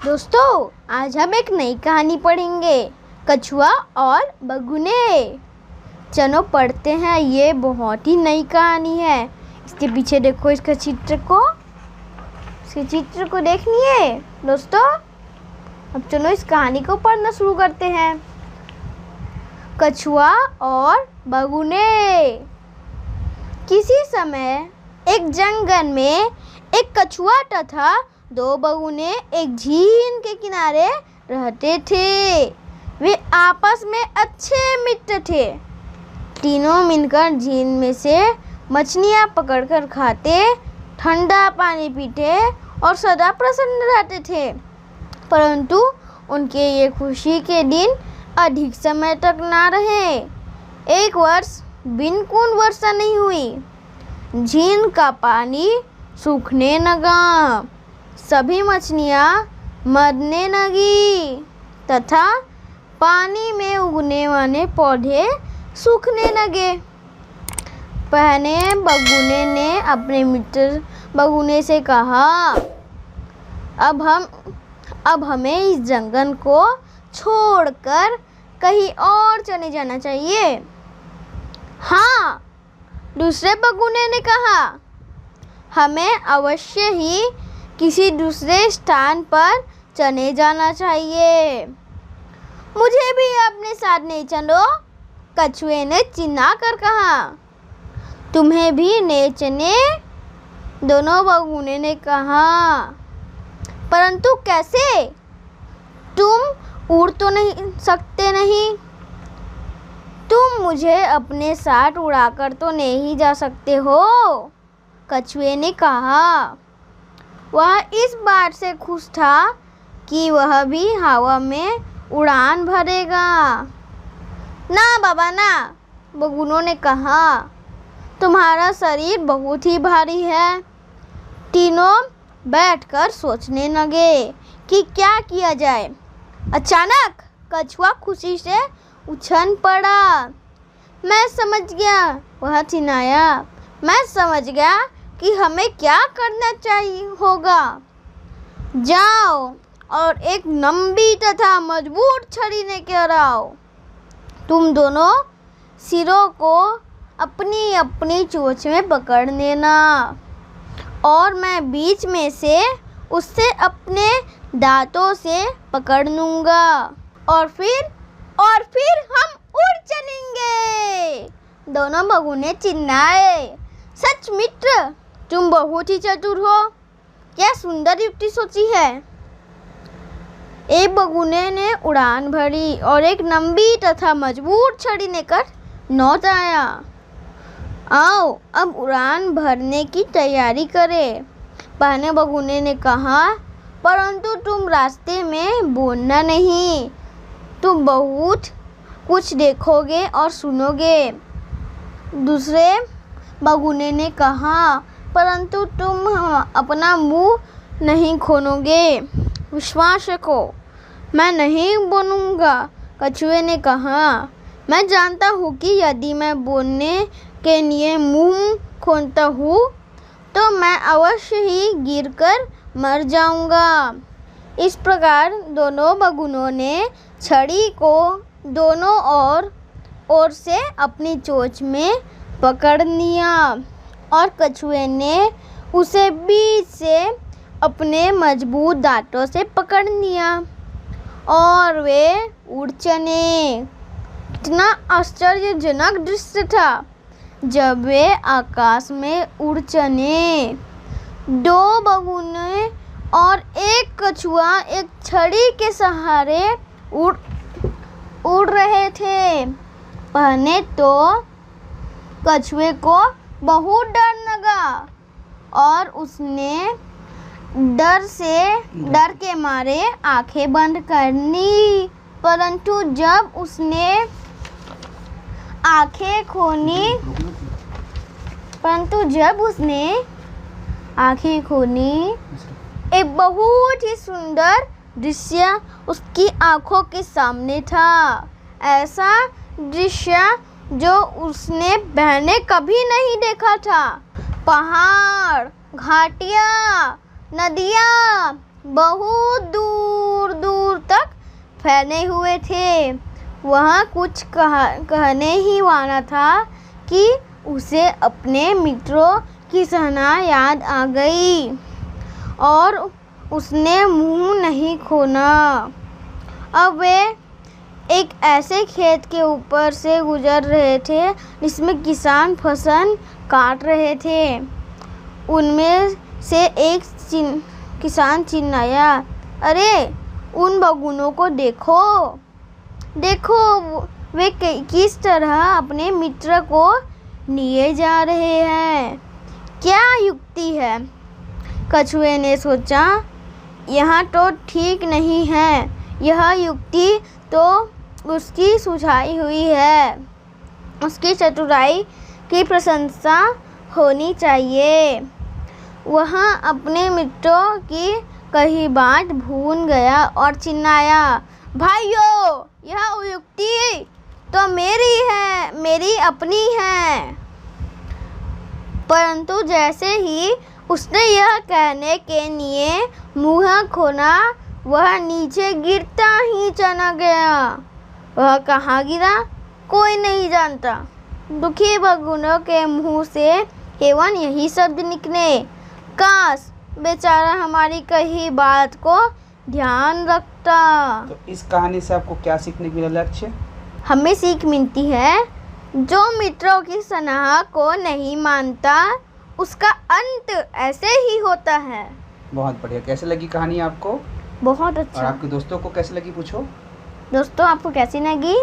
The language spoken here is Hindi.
दोस्तों, आज हम एक नई कहानी पढ़ेंगे, कछुआ और बगुने। चलो पढ़ते हैं। ये बहुत ही नई कहानी है। इसके पीछे देखो, इसके चित्र को देखिए दोस्तों। अब चलो इस कहानी को पढ़ना शुरू करते हैं। कछुआ और बगुने। किसी समय एक जंगल में एक कछुआ तथा 2 बगुने एक झील के किनारे रहते थे। वे आपस में अच्छे मित्र थे। तीनों मिलकर झील में से मछलियाँ पकड़कर खाते, ठंडा पानी पीते और सदा प्रसन्न रहते थे। परंतु उनके ये खुशी के दिन अधिक समय तक ना रहे। एक वर्ष बिल्कुल वर्षा नहीं हुई। झील का पानी सूखने लगा, सभी मछलियाँ मरने लगी तथा पानी में उगने वाले पौधे सूखने लगे। पहले बगुने ने अपने मित्र बगुने से कहा, अब हमें इस जंगल को छोड़कर कहीं और चले जाना चाहिए। हाँ, दूसरे बगुने ने कहा, हमें अवश्य ही किसी दूसरे स्थान पर चले जाना चाहिए। मुझे भी अपने साथ नहीं चलो, कछुए ने चिल्ला कर कहा। तुम्हें भी ले चले, दोनों बगुने ने कहा। परंतु कैसे? तुम उड़ तो नहीं सकते नहीं। तुम मुझे अपने साथ उड़ाकर तो नहीं जा सकते हो, कछुए ने कहा। वह इस बात से खुश था कि वह भी हवा में उड़ान भरेगा। ना बाबा ना, बगुनों ने कहा, तुम्हारा शरीर बहुत ही भारी है। तीनों बैठकर सोचने लगे कि क्या किया जाए। अचानक कछुआ खुशी से उछल पड़ा। मैं समझ गया, वह चिल्लाया। मैं समझ गया कि हमें क्या करना चाहिए होगा। जाओ और एक लंबी तथा मजबूत छड़ी लेकर आओ। तुम दोनों सिरों को अपनी अपनी चोंच में पकड़ लेना और मैं बीच में से उससे अपने दांतों से पकड़ लूँगा और फिर हम उड़ चलेंगे। दोनों बगुने चिल्लाए। सच मित्र, तुम बहुत ही चतुर हो। क्या सुंदर युक्ति सोची है। एक बगुने ने उड़ान भरी और एक लंबी तथा मजबूत छड़ी लेकर लौट आया। आओ अब उड़ान भरने की तैयारी करें, पहले बगुने ने कहा। परंतु तुम रास्ते में बोलना नहीं। तुम बहुत कुछ देखोगे और सुनोगे, दूसरे बगुने ने कहा। परंतु तुम अपना मुंह नहीं खोलोगे। विश्वास रखो, मैं नहीं बोलूँगा, कछुए ने कहा। मैं जानता हूँ कि यदि मैं बोलने के लिए मुंह खोलता हूँ तो मैं अवश्य ही गिरकर मर जाऊँगा। इस प्रकार दोनों बगुनों ने छड़ी को दोनों ओर से अपनी चोंच में पकड़ लिया और कछुए ने उसे बीच से अपने मजबूत दांतों से पकड़ लिया और वे उड़ चले। कितना आश्चर्यजनक दृश्य था जब वे आकाश में उड़ चले। 2 बगुने और एक कछुआ एक छड़ी के सहारे उड़ रहे थे। पहले तो कछुए को बहुत डर लगा और उसने डर के मारे आंखें बंद कर ली। परंतु जब उसने आंखें खोली, एक बहुत ही सुंदर दृश्य उसकी आंखों के सामने था। ऐसा दृश्य जो उसने पहले कभी नहीं देखा था। पहाड़, घाटियाँ, नदियाँ बहुत दूर दूर तक फैले हुए थे। वह कुछ कहने ही वाला था कि उसे अपने मित्रों की सराहना याद आ गई और उसने मुंह नहीं खोला। अब वे एक ऐसे खेत के ऊपर से गुजर रहे थे जिसमें किसान फसल काट रहे थे। उनमें से एक किसान चिल्लाया, अरे उन बगुनों को देखो देखो, वे किस तरह अपने मित्र को लिए जा रहे हैं। क्या युक्ति है? कछुए ने सोचा, यह तो ठीक नहीं है। यह युक्ति तो उसकी सुझाई हुई है। उसकी चतुराई की प्रशंसा होनी चाहिए। वह अपने मित्रों की कही बात भूल गया और चिल्लाया, भाइयों, यह युक्ति तो मेरी अपनी है। परंतु जैसे ही उसने यह कहने के लिए मुंह खोला, वह नीचे गिरता ही चला गया। वह कहाँ गिरा, कोई नहीं जानता। दुखी बगुनों के मुंह से केवल यही शब्द निकले, काश बेचारा हमारी कही बात को ध्यान रखता। तो इस कहानी से आपको क्या सीखने के लिए लक्ष्य? हमें सीख मिलती है, जो मित्रों की सलाह को नहीं मानता उसका अंत ऐसे ही होता है। बहुत बढ़िया। कैसे लगी कहानी आपको? बहुत और अच्छा। आपके दोस्तों को कैसे लगी पूछो। दोस्तों, आपको कैसी लगी?